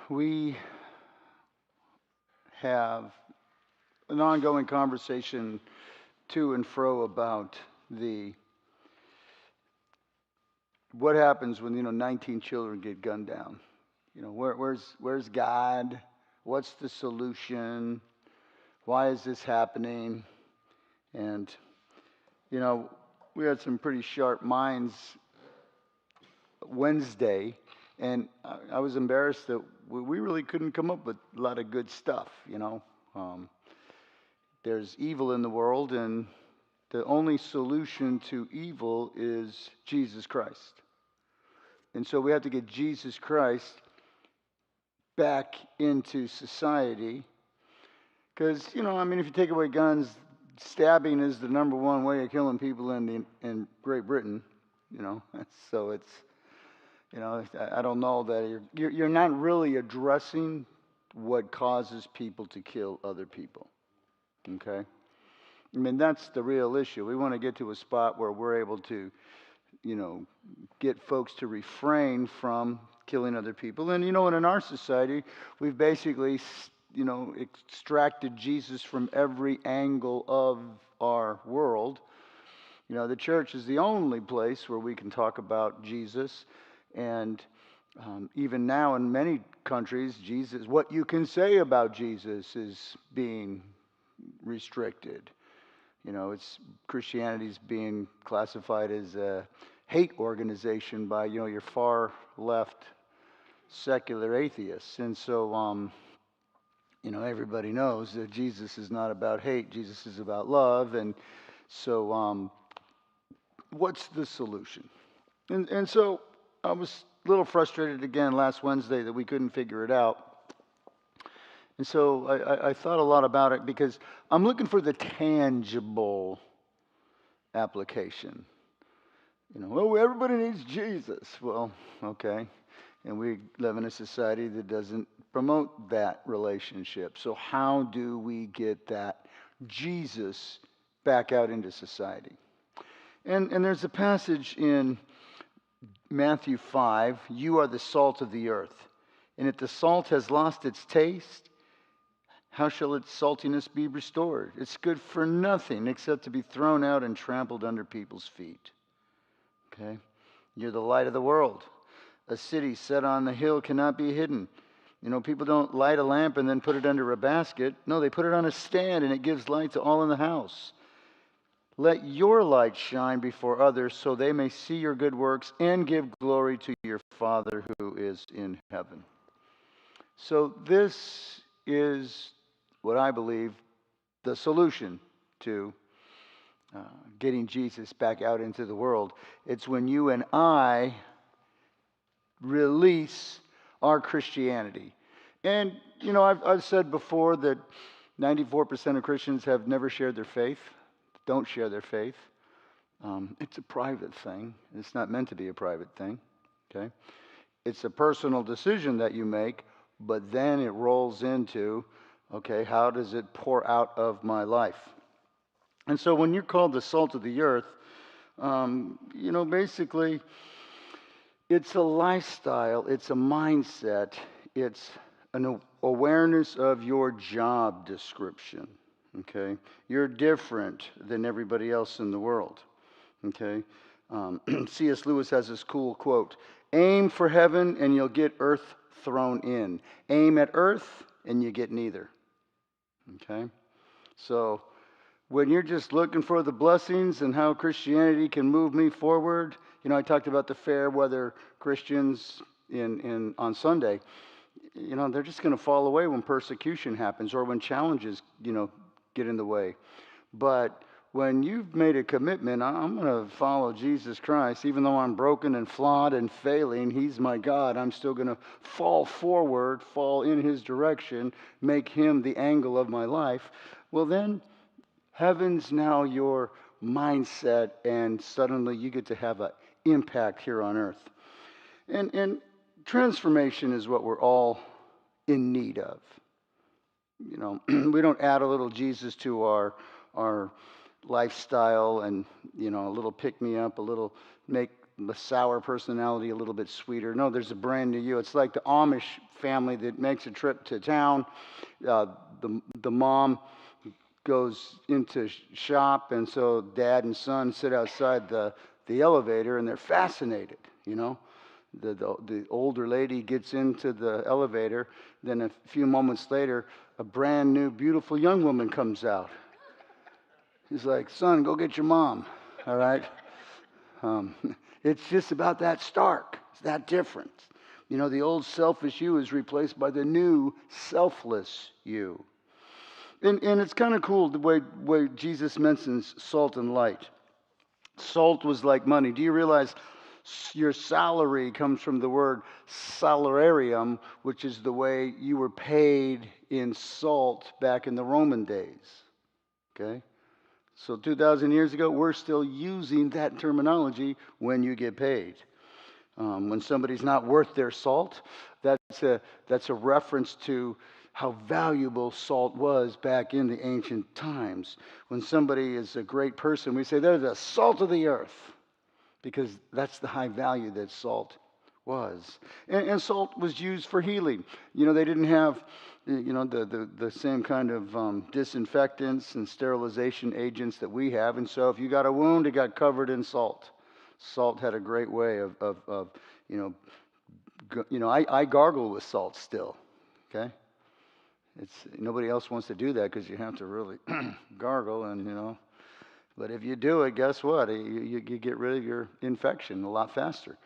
we have an ongoing conversation to and fro about the what happens when 19 children get gunned down. Where's God? What's the solution? Why is this happening? And you know, we had some pretty sharp minds Wednesday, and I was embarrassed that we really couldn't come up with a lot of good stuff. Um, there's evil in the world, and the only solution to evil is Jesus Christ. And so we have to get Jesus Christ back into society. Because, if you take away guns, stabbing is the number one way of killing people in Great Britain. So it's, I don't know that you're not really addressing what causes people to kill other people. Okay? That's the real issue. We want to get to a spot where we're able to, get folks to refrain from killing other people. And, and in our society, we've basically, extracted Jesus from every angle of our world. The church is the only place where we can talk about Jesus. And even now in many countries, what you can say about Jesus is being restricted. Christianity's being classified as a hate organization by, your far left secular atheists. And so, everybody knows that Jesus is not about hate. Jesus is about love. And so, what's the solution? And so I was a little frustrated again last Wednesday that we couldn't figure it out. And so I thought a lot about it because I'm looking for the tangible application. Everybody needs Jesus. Well, okay. And we live in a society that doesn't promote that relationship. So how do we get that Jesus back out into society? And there's a passage in Matthew 5, you are the salt of the earth. And if the salt has lost its taste, how shall its saltiness be restored? It's good for nothing except to be thrown out and trampled under people's feet. Okay? You're the light of the world. A city set on the hill cannot be hidden. People don't light a lamp and then put it under a basket. No, they put it on a stand and it gives light to all in the house. Let your light shine before others so they may see your good works and give glory to your Father who is in heaven. So this is what I believe the solution to getting Jesus back out into the world. It's when you and I release our Christianity. And, I've said before that 94% of Christians have never shared their faith, don't share their faith. It's a private thing. It's not meant to be a private thing. Okay? It's a personal decision that you make, but then it rolls into, okay, how does it pour out of my life? And so when you're called the salt of the earth, basically it's a lifestyle, it's a mindset, it's an awareness of your job description, okay? You're different than everybody else in the world, okay? C.S. Lewis has this cool quote, aim for heaven and you'll get earth thrown in. Aim at earth and you get neither, okay? So when you're just looking for the blessings and how Christianity can move me forward, I talked about the fair weather Christians on Sunday. They're just going to fall away when persecution happens or when challenges, get in the way. But when you've made a commitment, I'm going to follow Jesus Christ, even though I'm broken and flawed and failing. He's my God. I'm still going to fall forward, fall in His direction, make Him the angle of my life. Well, then heaven's now your mindset, and suddenly you get to have an impact here on earth. And transformation is what we're all in need of. We don't add a little Jesus to our lifestyle and, a little pick-me-up, a little make the sour personality a little bit sweeter. No, there's a brand new you. It's like the Amish family that makes a trip to town. Uh, the mom goes into shop, and so dad and son sit outside the elevator, and they're fascinated, you know. The older lady gets into the elevator, then a few moments later, a brand new, beautiful young woman comes out. He's like, son, go get your mom, all right? Um, it's just about that stark. It's that different. You know, the old selfish you is replaced by the new selfless you. And it's kind of cool the way Jesus mentions salt and light. Salt was like money. Do you realize your salary comes from the word salarium, which is the way you were paid in salt back in the Roman days? Okay? So 2,000 years ago, we're still using that terminology when you get paid. When somebody's not worth their salt, that's a reference to how valuable salt was back in the ancient times. When somebody is a great person, we say they're the salt of the earth, because that's the high value that salt was. And salt was used for healing. You know, they didn't have, you know, the same kind of disinfectants and sterilization agents that we have. And so if you got a wound, it got covered in salt. Salt had a great way of I gargle with salt still, okay? It's nobody else wants to do that because you have to really gargle, and but if you do it, guess what? You get rid of your infection a lot faster.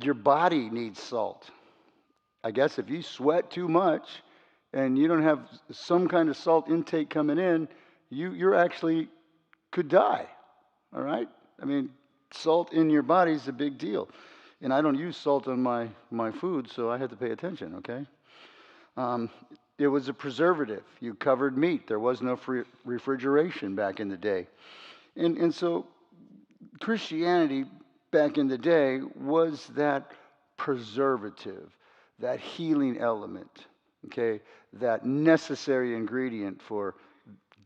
Your body needs salt. I guess if you sweat too much and you don't have some kind of salt intake coming in, you're actually could die. All right? I mean, salt in your body is a big deal. And I don't use salt on my food, so I had to pay attention, okay? It was a preservative. You covered meat. There was no refrigeration back in the day. And so Christianity back in the day was that preservative, that healing element, okay, that necessary ingredient for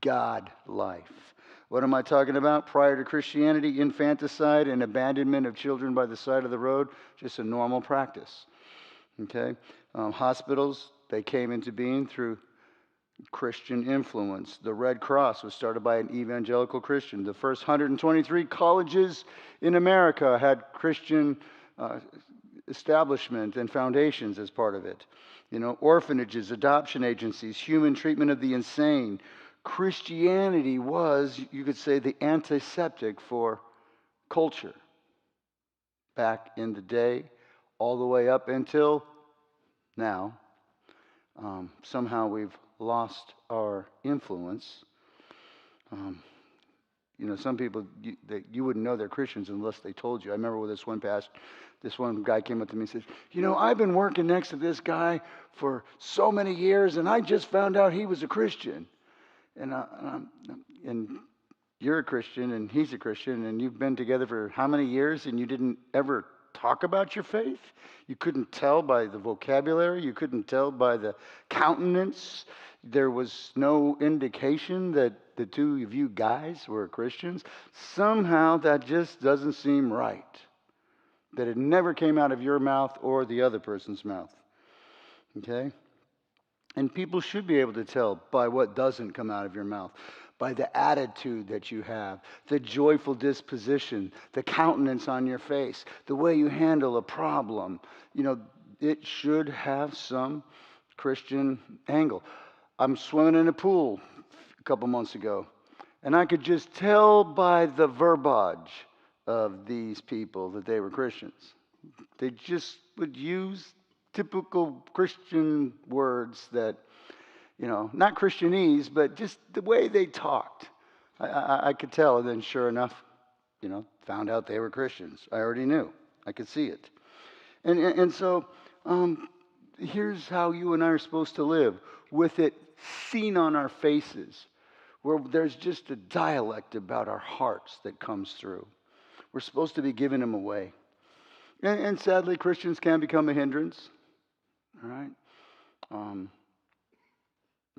God life. What am I talking about? Prior to Christianity, infanticide and abandonment of children by the side of the road, just a normal practice. Okay? Hospitals, they came into being through Christian influence. The Red Cross was started by an evangelical Christian. The first 123 colleges in America had Christian establishment and foundations as part of it. You know, orphanages, adoption agencies, human treatment of the insane. Christianity was, you could say, the antiseptic for culture back in the day, all the way up until now. Somehow we've lost our influence. Some people, you wouldn't know they're Christians unless they told you. I remember with this one guy came up to me and said, I've been working next to this guy for so many years, and I just found out he was a Christian. And you're a Christian, and he's a Christian, and you've been together for how many years, and you didn't ever talk about your faith? You couldn't tell by the vocabulary. You couldn't tell by the countenance. There was no indication that the two of you guys were Christians. Somehow that just doesn't seem right. That it never came out of your mouth or the other person's mouth. Okay? And people should be able to tell by what doesn't come out of your mouth, by the attitude that you have, the joyful disposition, the countenance on your face, the way you handle a problem. It should have some Christian angle. I'm swimming in a pool a couple months ago, and I could just tell by the verbiage of these people that they were Christians. They just would use typical Christian words that, not Christianese, but just the way they talked. I could tell, and then sure enough, found out they were Christians. I already knew. I could see it. And so here's how you and I are supposed to live, with it seen on our faces, where there's just a dialect about our hearts that comes through. We're supposed to be giving them away. And sadly, Christians can become a hindrance. All right?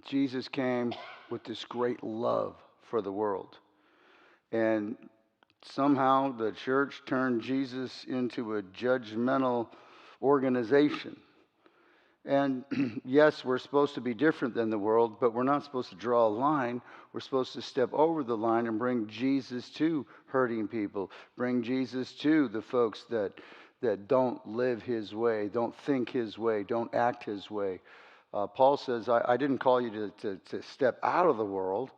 Jesus came with this great love for the world. And somehow the church turned Jesus into a judgmental organization. And yes, we're supposed to be different than the world, but we're not supposed to draw a line. We're supposed to step over the line and bring Jesus to hurting people, bring Jesus to the folks that don't live his way, don't think his way, don't act his way. Paul says, I didn't call you to step out of the world.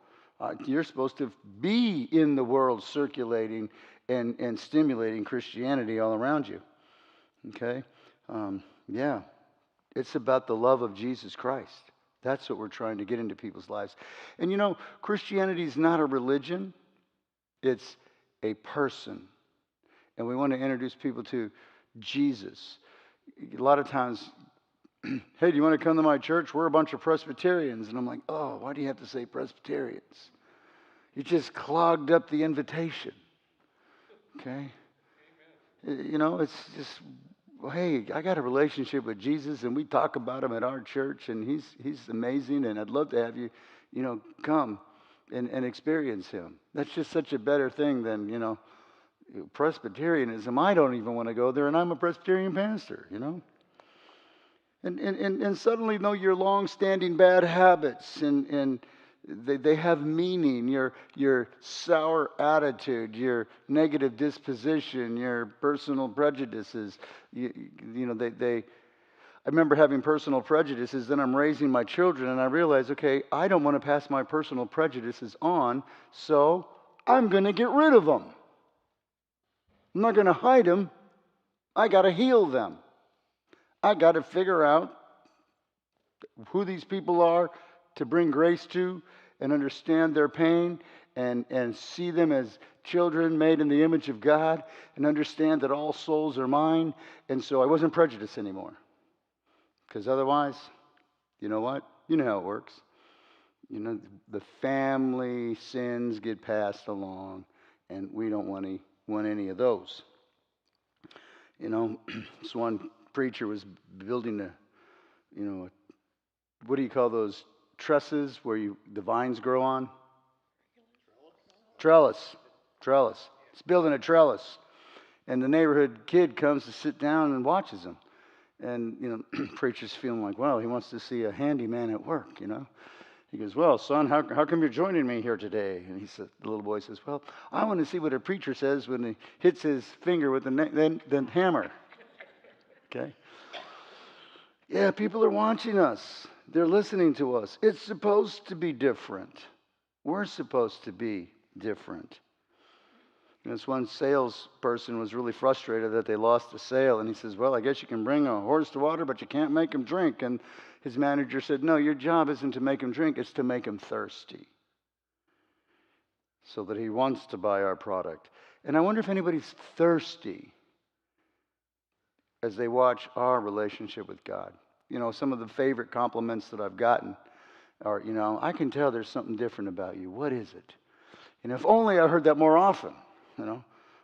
You're supposed to be in the world circulating and stimulating Christianity all around you. Okay? Yeah. It's about the love of Jesus Christ. That's what we're trying to get into people's lives. And you know, Christianity is not a religion, it's a person. And we want to introduce people to Jesus. A lot of times, hey, do you want to come to my church? We're a bunch of Presbyterians. And I'm like, oh, why do you have to say Presbyterians? You just clogged up the invitation. Okay? You know, it's just, well, hey, I got a relationship with Jesus, and we talk about him at our church, and he's amazing, and I'd love to have you, come and experience him. That's just such a better thing than, Presbyterianism. I don't even want to go there, and I'm a Presbyterian pastor, And suddenly know your long-standing bad habits, and they have meaning. Your sour attitude, your negative disposition, your personal prejudices. I remember having personal prejudices. Then I'm raising my children, and I realize, okay, I don't want to pass my personal prejudices on, so I'm going to get rid of them. I'm not going to hide them. I got to heal them. I got to figure out who these people are to bring grace to and understand their pain and see them as children made in the image of God and understand that all souls are mine. And so I wasn't prejudiced anymore. Because otherwise, you know what? You know how it works. The family sins get passed along, and we don't want any of those. This one preacher was building what do you call those trusses where the vines grow on? Trellis. He's building a trellis. And the neighborhood kid comes to sit down and watches him. And, preacher's feeling like, well, he wants to see a handyman at work, He goes, well, son, how come you're joining me here today? And the little boy says, well, I want to see what a preacher says when he hits his finger with the hammer. Okay? Yeah, people are watching us. They're listening to us. It's supposed to be different. We're supposed to be different. This one salesperson was really frustrated that they lost a sale, and he says, well, I guess you can bring a horse to water, but you can't make him drink. And his manager said, no, your job isn't to make him drink, it's to make him thirsty so that he wants to buy our product. And I wonder if anybody's thirsty as they watch our relationship with God. Some of the favorite compliments that I've gotten are, I can tell there's something different about you. What is it? And if only I heard that more often,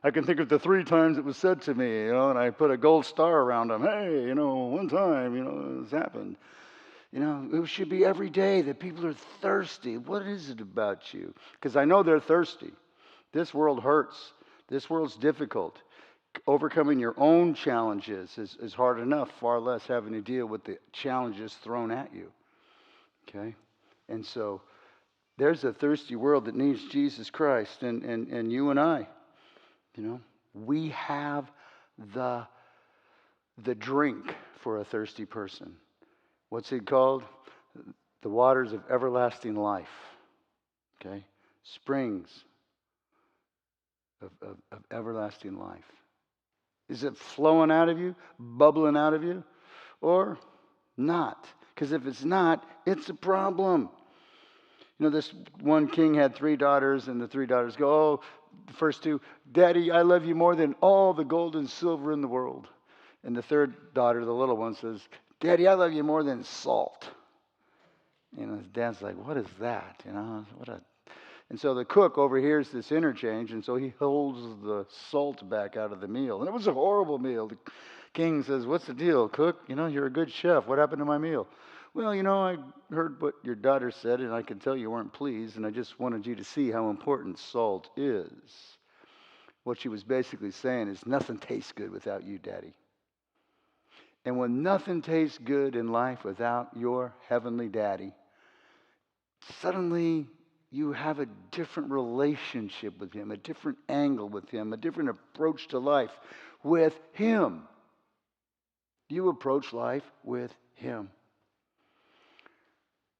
I can think of the 3 times it was said to me, and I put a gold star around them. Hey, one time, this happened. It should be every day that people are thirsty. What is it about you? Because I know they're thirsty. This world hurts. This world's difficult. Overcoming your own challenges is hard enough, far less having to deal with the challenges thrown at you. Okay? And so there's a thirsty world that needs Jesus Christ, and you and I, we have the drink for a thirsty person. What's it called? The waters of everlasting life. Okay? Springs of everlasting life. Is it flowing out of you, bubbling out of you, or not? Because if it's not, it's a problem. This one king had 3 daughters, and the 3 daughters go, oh, the first 2, Daddy, I love you more than all the gold and silver in the world. And the 3rd daughter, the little one, says, Daddy, I love you more than salt. His dad's like, what is that? And so the cook overhears this interchange, and so he holds the salt back out of the meal. And it was a horrible meal. The king says, what's the deal, cook? You're a good chef. What happened to my meal? Well, I heard what your daughter said, and I could tell you weren't pleased, and I just wanted you to see how important salt is. What she was basically saying is, nothing tastes good without you, Daddy. And when nothing tastes good in life without your heavenly daddy, suddenly you have a different relationship with him, a different angle with him, a different approach to life with him. You approach life with him.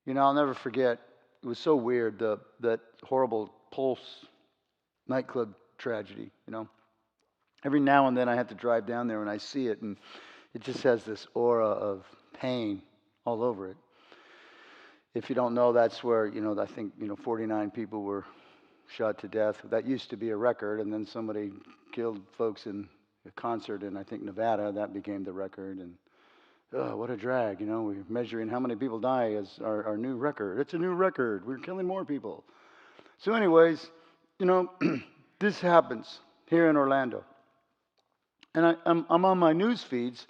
You know, I'll never forget, it was so weird, that horrible Pulse nightclub tragedy, you know. Every now and then I have to drive down there and I see it, and it just has this aura of pain all over it. If you don't know, that's where, I think, 49 people were shot to death. That used to be a record, and then somebody killed folks in a concert in, I think, Nevada. That became the record, and what a drag, We're measuring how many people die as our new record. It's a new record. We're killing more people. So anyways, this happens here in Orlando. And I'm on my news feeds,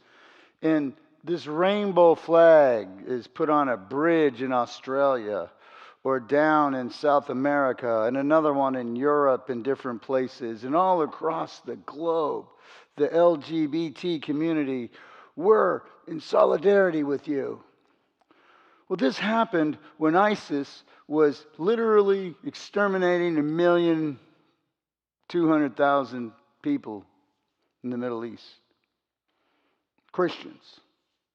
and this rainbow flag is put on a bridge in Australia or down in South America, and another one in Europe in different places, and all across the globe. The LGBT community, we're in solidarity with you. Well, this happened when ISIS was literally exterminating 1,200,000 people in the Middle East. Christians,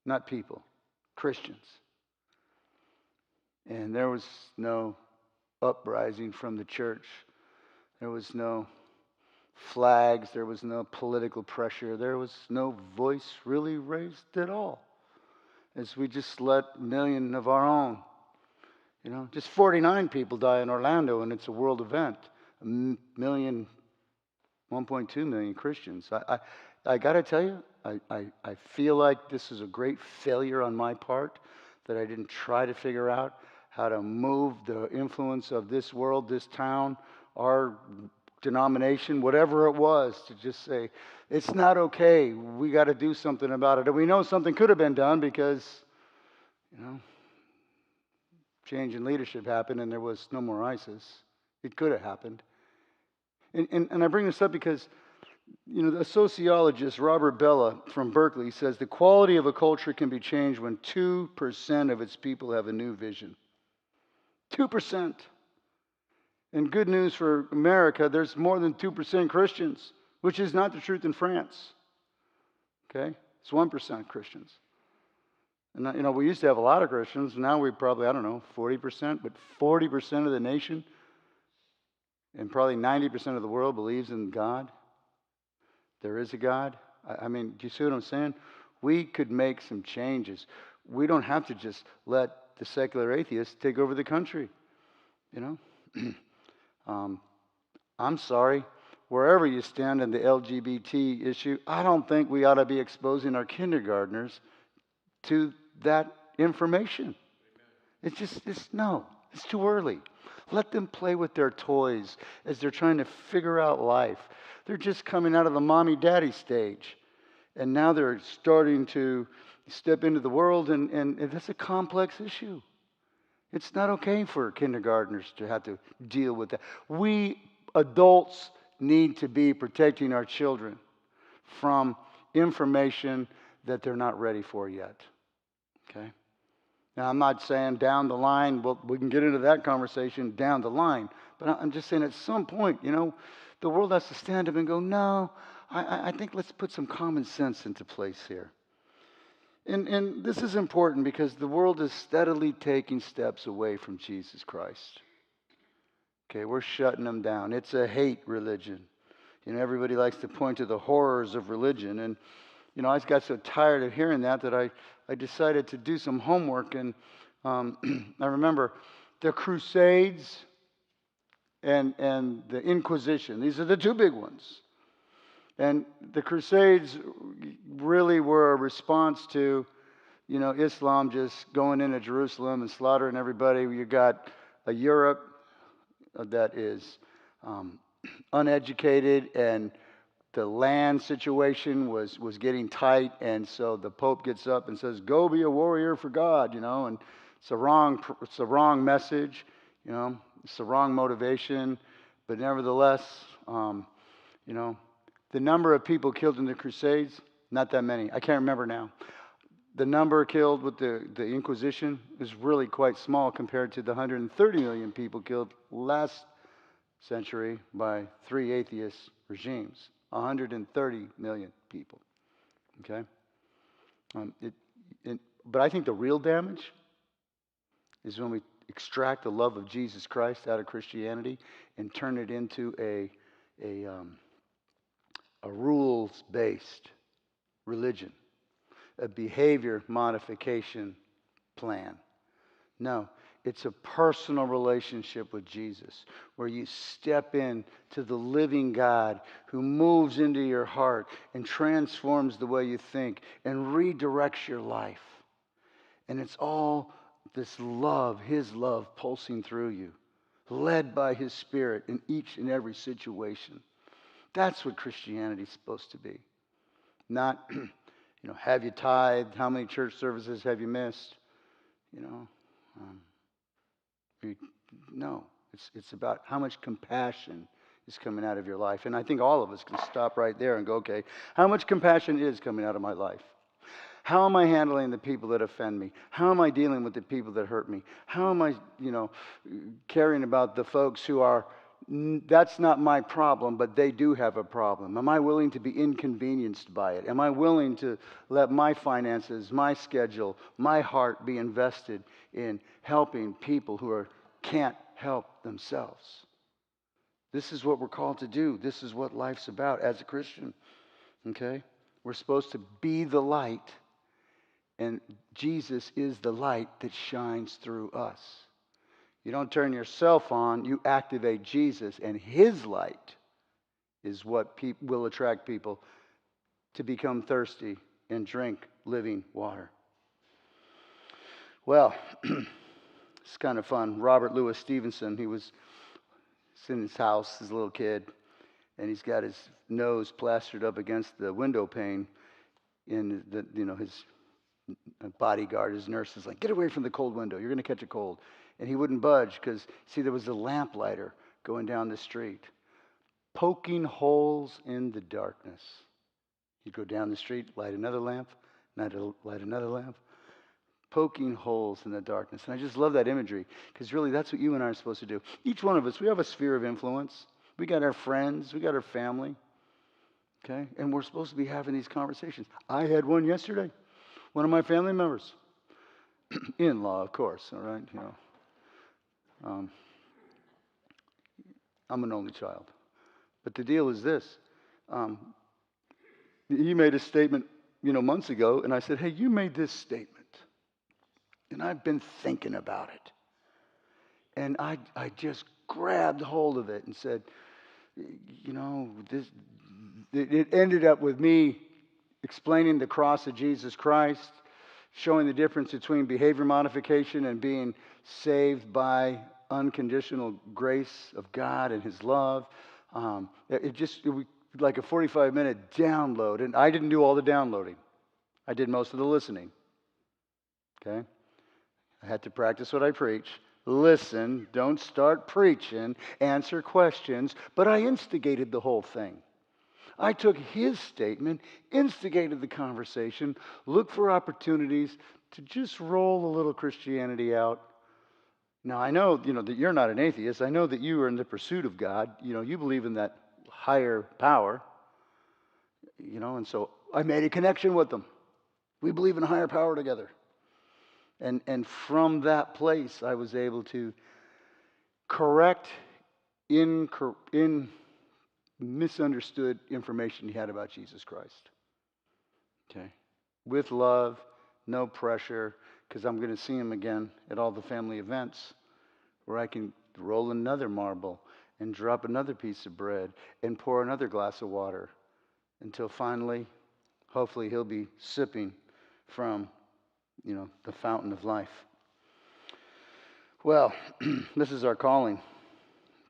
not people, Christians. And there was no uprising from the church. There was no flags. There was no political pressure. There was no voice really raised at all. As we just let a million of our own. Just 49 people die in Orlando, and it's a world event. 1.2 million Christians. I got to tell you, I feel like this is a great failure on my part, that I didn't try to figure out how to move the influence of this world, this town, our denomination, whatever it was, to just say, it's not okay. We got to do something about it. And we know something could have been done because, change in leadership happened and there was no more ISIS. It could have happened. And I bring this up because, the sociologist Robert Bella from Berkeley says the quality of a culture can be changed when 2% of its people have a new vision. 2%. And good news for America, there's more than 2% Christians, which is not the truth in France. Okay? It's 1% Christians. And, we used to have a lot of Christians. Now we probably, 40%, but 40% of the nation and probably 90% of the world believes in God. There is a God. I mean, do you see what I'm saying? We could make some changes. We don't have to just let the secular atheists take over the country. I'm sorry. Wherever you stand in the LGBT issue, I don't think we ought to be exposing our kindergartners to that information. It's too early. Let them play with their toys as they're trying to figure out life. They're just coming out of the mommy-daddy stage. And now they're starting to step into the world, and that's a complex issue. It's not okay for kindergartners to have to deal with that. We adults need to be protecting our children from information that they're not ready for yet. Okay? Now, I'm not saying down the line, well, we can get into that conversation down the line. But I'm just saying at some point, the world has to stand up and go, no, I think let's put some common sense into place here. And this is important because the world is steadily taking steps away from Jesus Christ. Okay, we're shutting them down. It's a hate religion. Everybody likes to point to the horrors of religion. And, I just got so tired of hearing that I decided to do some homework. And I remember the Crusades and the Inquisition. These are the two big ones. And the Crusades really were a response to, Islam just going into Jerusalem and slaughtering everybody. You got a Europe that is uneducated, and the land situation was getting tight, and so the Pope gets up and says, "Go be a warrior for God," and it's a wrong message, it's the wrong motivation, but nevertheless, the number of people killed in the Crusades, not that many. I can't remember now. The number killed with the Inquisition is really quite small compared to the 130 million people killed last century by 3 atheist regimes. 130 million people. Okay? Um, it, but I think the real damage is when we extract the love of Jesus Christ out of Christianity and turn it into a rules-based religion, a behavior modification plan. No, it's a personal relationship with Jesus where you step in to the living God who moves into your heart and transforms the way you think and redirects your life. And it's all this love, His love pulsing through you, led by His Spirit in each and every situation. That's what Christianity is supposed to be. Not, have you tithed? How many church services have you missed? No. It's about how much compassion is coming out of your life. And I think all of us can stop right there and go, okay, how much compassion is coming out of my life? How am I handling the people that offend me? How am I dealing with the people that hurt me? How am I, caring about the folks who are, that's not my problem, but they do have a problem? Am I willing to be inconvenienced by it? Am I willing to let my finances, my schedule, my heart be invested in helping people who can't help themselves? This is what we're called to do. This is what life's about as a Christian. Okay? We're supposed to be the light. And Jesus is the light that shines through us. You don't turn yourself on, you activate Jesus, and His light is what will attract people to become thirsty and drink living water. Well, it's kind of fun. Robert Louis Stevenson, he was in his house as a little kid, and he's got his nose plastered up against the window pane in his bodyguard, his nurse is like, get away from the cold window, you're going to catch a cold. And he wouldn't budge because, see, there was a lamplighter going down the street, poking holes in the darkness. He'd go down the street, light another lamp, light another lamp, poking holes in the darkness. And I just love that imagery because really that's what you and I are supposed to do. Each one of us, we have a sphere of influence. We got our friends, we got our family, okay? And we're supposed to be having these conversations. I had one yesterday. One of my family members, in-law, of course, all right, I'm an only child. But the deal is this. He made a statement, months ago, and I said, hey, you made this statement, and I've been thinking about it. And I just grabbed hold of it and said, it ended up with me explaining the cross of Jesus Christ, showing the difference between behavior modification and being saved by unconditional grace of God and His love. It was like a 45-minute download, and I didn't do all the downloading. I did most of the listening. Okay? I had to practice what I preach. Listen, don't start preaching, answer questions, but I instigated the whole thing. I took his statement, instigated the conversation, looked for opportunities to just roll a little Christianity out. Now, I know, that you're not an atheist. I know that you are in the pursuit of God. You believe in that higher power. And so I made a connection with them. We believe in a higher power together. And from that place, I was able to correct misunderstood information he had about Jesus Christ. Okay? With love, no pressure, because I'm going to see him again at all the family events where I can roll another marble and drop another piece of bread and pour another glass of water until finally, hopefully, he'll be sipping from, the fountain of life. Well, this is our calling,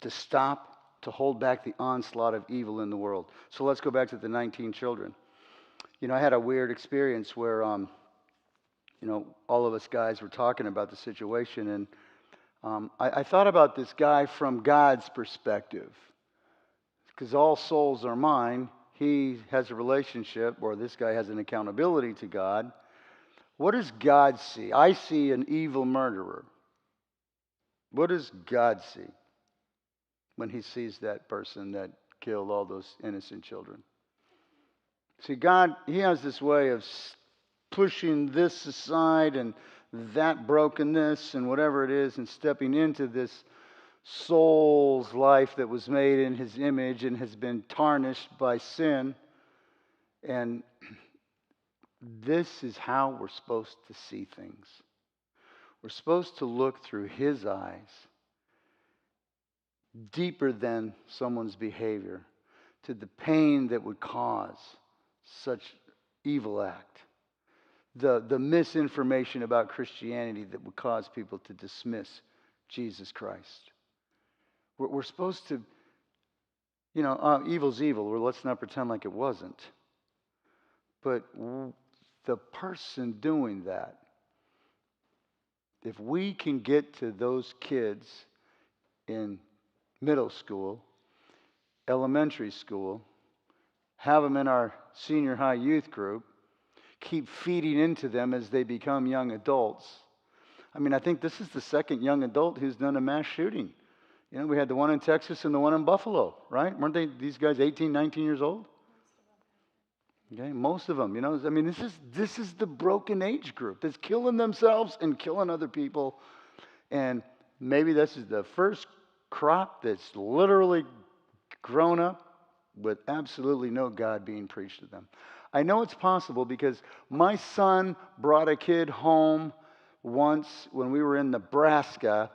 to stop, to hold back the onslaught of evil in the world. So let's go back to the 19 children. I had a weird experience where, all of us guys were talking about the situation, and I thought about this guy from God's perspective, because all souls are mine. He has a relationship, or this guy has an accountability to God. What does God see? I see an evil murderer. What does God see when he sees that person that killed all those innocent children? See, God, he has this way of pushing this aside and that brokenness and whatever it is and stepping into this soul's life that was made in his image and has been tarnished by sin. And this is how we're supposed to see things. We're supposed to look through his eyes, deeper than someone's behavior, to the pain that would cause such evil act. The misinformation about Christianity that would cause people to dismiss Jesus Christ. We're supposed to, evil's evil. Well, let's not pretend like it wasn't. But the person doing that, if we can get to those kids in middle school, elementary school, have them in our senior high youth group, keep feeding into them as they become young adults. I mean, I think this is the second young adult who's done a mass shooting. We had the one in Texas and the one in Buffalo, right? Weren't these guys 18, 19 years old? Okay, most of them, I mean, this is the broken age group that's killing themselves and killing other people. And maybe this is the first crop that's literally grown up with absolutely no God being preached to them. I know it's possible because my son brought a kid home once when we were in Nebraska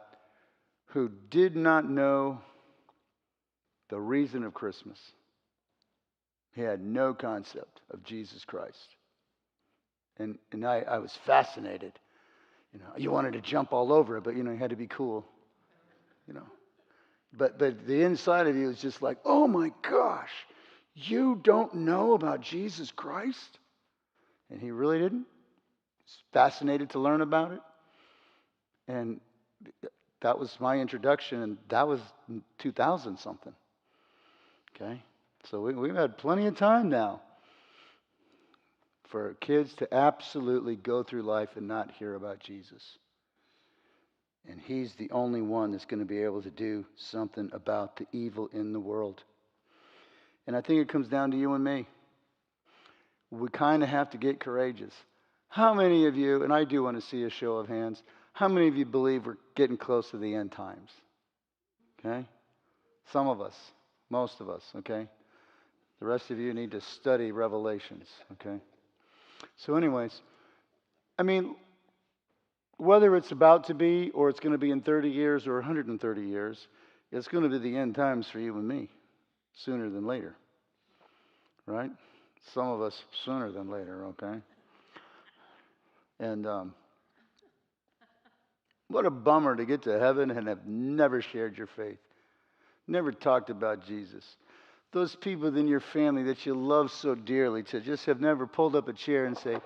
who did not know the reason of Christmas. He had no concept of Jesus Christ. And I was fascinated. You wanted to jump all over it, but, you had to be cool. But the inside of you is just like, oh my gosh, you don't know about Jesus Christ? And he really didn't. He's fascinated to learn about it. And that was my introduction, and that was 2000 something. Okay? So we've had plenty of time now for kids to absolutely go through life and not hear about Jesus. And he's the only one that's going to be able to do something about the evil in the world. And I think it comes down to you and me. We kind of have to get courageous. How many of you, and I do want to see a show of hands, how many of you believe we're getting close to the end times? Okay? Some of us, most of us, okay? The rest of you need to study Revelations, okay? So anyways, I mean, whether it's about to be or it's going to be in 30 years or 130 years, it's going to be the end times for you and me, sooner than later, right? Some of us sooner than later, okay? And what a bummer to get to heaven and have never shared your faith, never talked about Jesus. Those people in your family that you love so dearly to just have never pulled up a chair and say,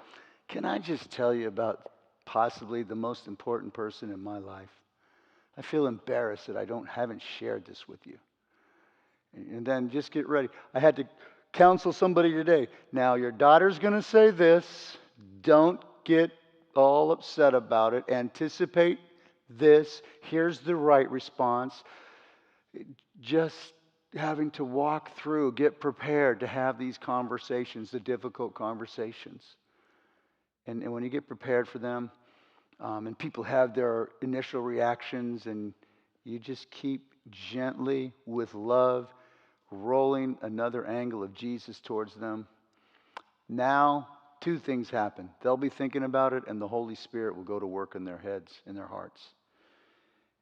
can I just tell you about possibly the most important person in my life? I feel embarrassed that I haven't shared this with you. And then just get ready. I had to counsel somebody today. Now, your daughter's going to say this. Don't get all upset about it. Anticipate this. Here's the right response. Just having to walk through, get prepared to have these conversations, the difficult conversations. And when you get prepared for them, and people have their initial reactions, and you just keep gently, with love, rolling another angle of Jesus towards them. Now, two things happen. They'll be thinking about it, and the Holy Spirit will go to work in their heads, in their hearts.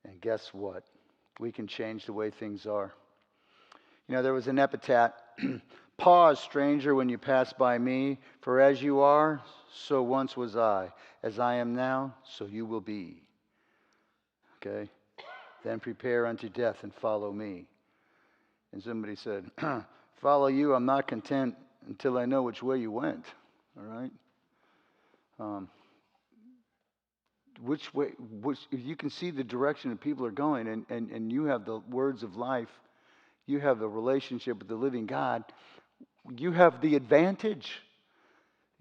And guess what? We can change the way things are. There was an epitaph. Pause, stranger, when you pass by me, for as you are, so once was I. As I am now, so you will be. Okay? Then prepare unto death and follow me. And somebody said, follow you, I'm not content until I know which way you went. All right? Which way, if you can see the direction that people are going, and you have the words of life, you have a relationship with the living God, you have the advantage.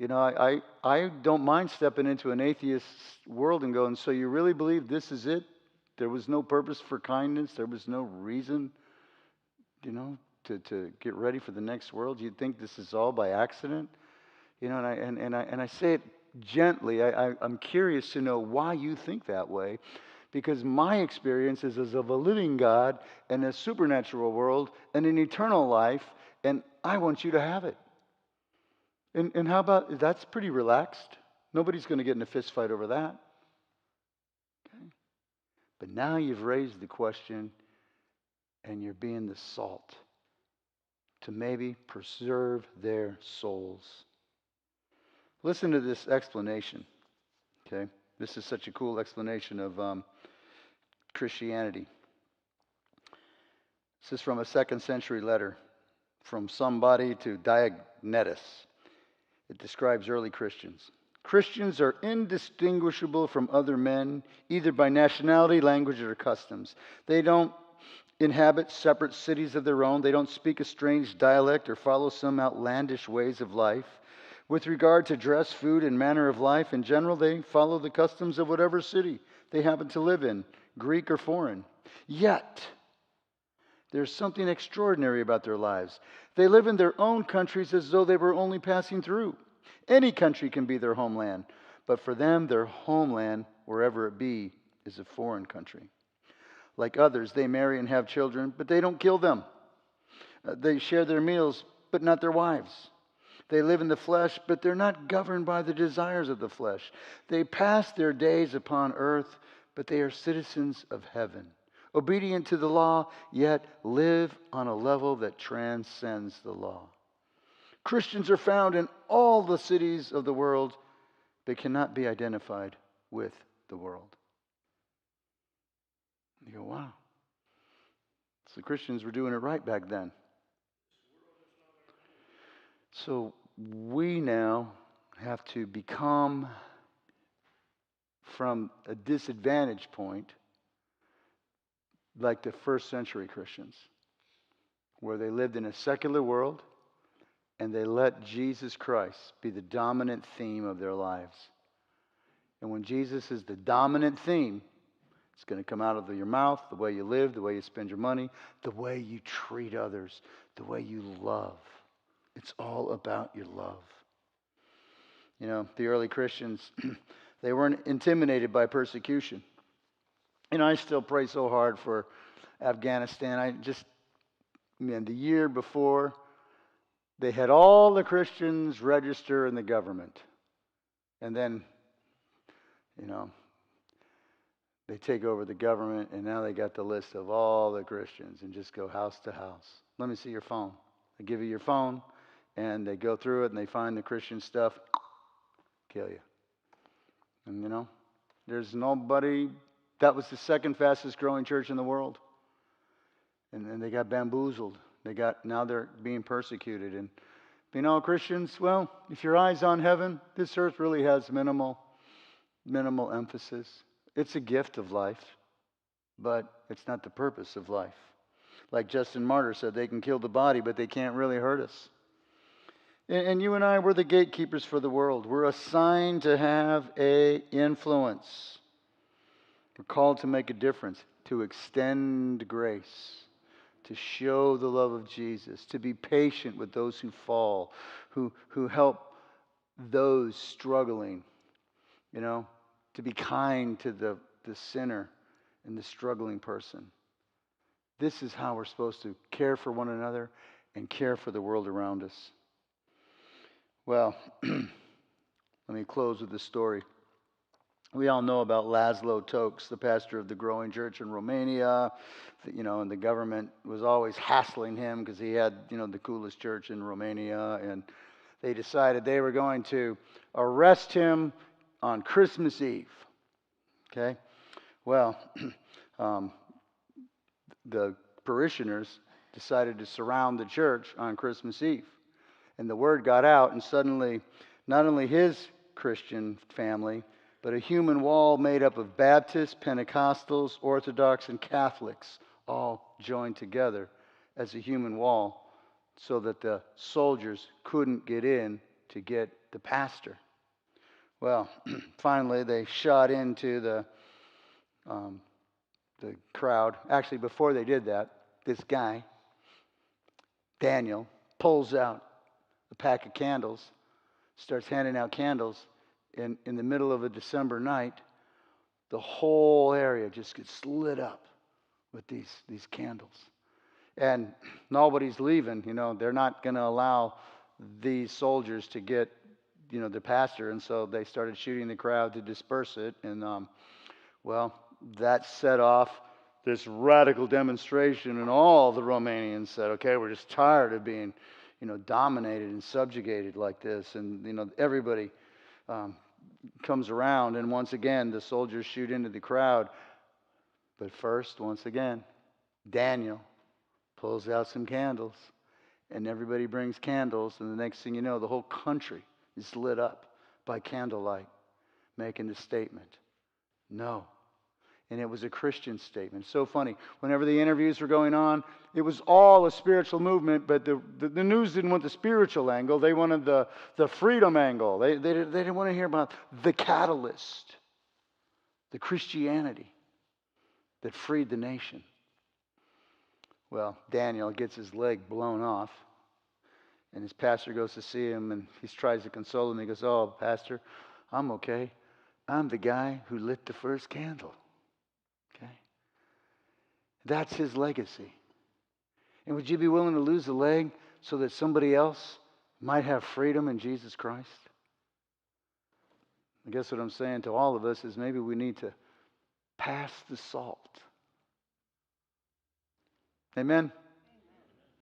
I don't mind stepping into an atheist world and going, so you really believe this is it? There was no purpose for kindness. There was no reason, you know, to get ready for the next world. You think this is all by accident? And I say it gently. I'm curious to know why you think that way, because my experience is as of a living God and a supernatural world and an eternal life, and I want you to have it. And how about that's pretty relaxed? Nobody's going to get in a fist fight over that. Okay. But now you've raised the question, and you're being the salt to maybe preserve their souls. Listen to this explanation. Okay, this is such a cool explanation of Christianity. This is from a 2nd century letter from somebody to Diognetus. It describes early Christians. Christians are indistinguishable from other men, either by nationality, language, or customs. They don't inhabit separate cities of their own. They don't speak a strange dialect or follow some outlandish ways of life. With regard to dress, food, and manner of life, in general, they follow the customs of whatever city they happen to live in, Greek or foreign. Yet, there's something extraordinary about their lives. They live in their own countries as though they were only passing through. Any country can be their homeland, but for them, their homeland, wherever it be, is a foreign country. Like others, they marry and have children, but they don't kill them. They share their meals, but not their wives. They live in the flesh, but they're not governed by the desires of the flesh. They pass their days upon earth, but they are citizens of heaven. Obedient to the law, yet live on a level that transcends the law. Christians are found in all the cities of the world, but cannot be identified with the world. You go, wow. So Christians were doing it right back then. So we now have to become, from a disadvantage point, like the 1st century Christians, where they lived in a secular world and they let Jesus Christ be the dominant theme of their lives. And when Jesus is the dominant theme, it's going to come out of your mouth, the way you live, the way you spend your money, the way you treat others, the way you love. It's all about your love. The early Christians, they weren't intimidated by persecution. I still pray so hard for Afghanistan. The year before, they had all the Christians register in the government. And then, they take over the government, and now they got the list of all the Christians and just go house to house. Let me see your phone. They give you your phone, and they go through it, and they find the Christian stuff, kill you. And, there's nobody. That was the 2nd fastest growing church in the world. And they got bamboozled. Now they're being persecuted. And, Christians, well, if your eye's on heaven, this earth really has minimal emphasis. It's a gift of life, but it's not the purpose of life. Like Justin Martyr said, they can kill the body, but they can't really hurt us. And you and I, we're the gatekeepers for the world. We're assigned to have an influence. We're called to make a difference, to extend grace, to show the love of Jesus, to be patient with those who fall, who help those struggling, to be kind to the sinner and the struggling person. This is how we're supposed to care for one another and care for the world around us. Well, let me close with this story. We all know about Laszlo Tokes, the pastor of the growing church in Romania. And the government was always hassling him because he had, the coolest church in Romania. And they decided they were going to arrest him on Christmas Eve. Okay? Well, the parishioners decided to surround the church on Christmas Eve. And the word got out, and suddenly, not only his Christian family, but a human wall made up of Baptists, Pentecostals, Orthodox, and Catholics all joined together as a human wall so that the soldiers couldn't get in to get the pastor. Well, finally they shot into the crowd. Actually, before they did that, this guy, Daniel, pulls out a pack of candles, starts handing out candles. In the middle of a December night, the whole area just gets lit up with these candles. And nobody's leaving. They're not going to allow these soldiers to get, the pastor. And so they started shooting the crowd to disperse it. And, that set off this radical demonstration. And all the Romanians said, okay, we're just tired of being, dominated and subjugated like this. And, everybody comes around. And once again, the soldiers shoot into the crowd. But first, once again, Daniel pulls out some candles, and everybody brings candles, and the next thing you know, the whole country is lit up by candlelight, making the statement, no. And it was a Christian statement. So funny. Whenever the interviews were going on, it was all a spiritual movement, but the news didn't want the spiritual angle. They wanted the freedom angle. They didn't want to hear about the catalyst, the Christianity that freed the nation. Well, Daniel gets his leg blown off, and his pastor goes to see him, and he tries to console him. He goes, oh, pastor, I'm okay. I'm the guy who lit the first candle. Okay? That's his legacy. And would you be willing to lose a leg so that somebody else might have freedom in Jesus Christ? I guess what I'm saying to all of us is maybe we need to pass the salt. Amen?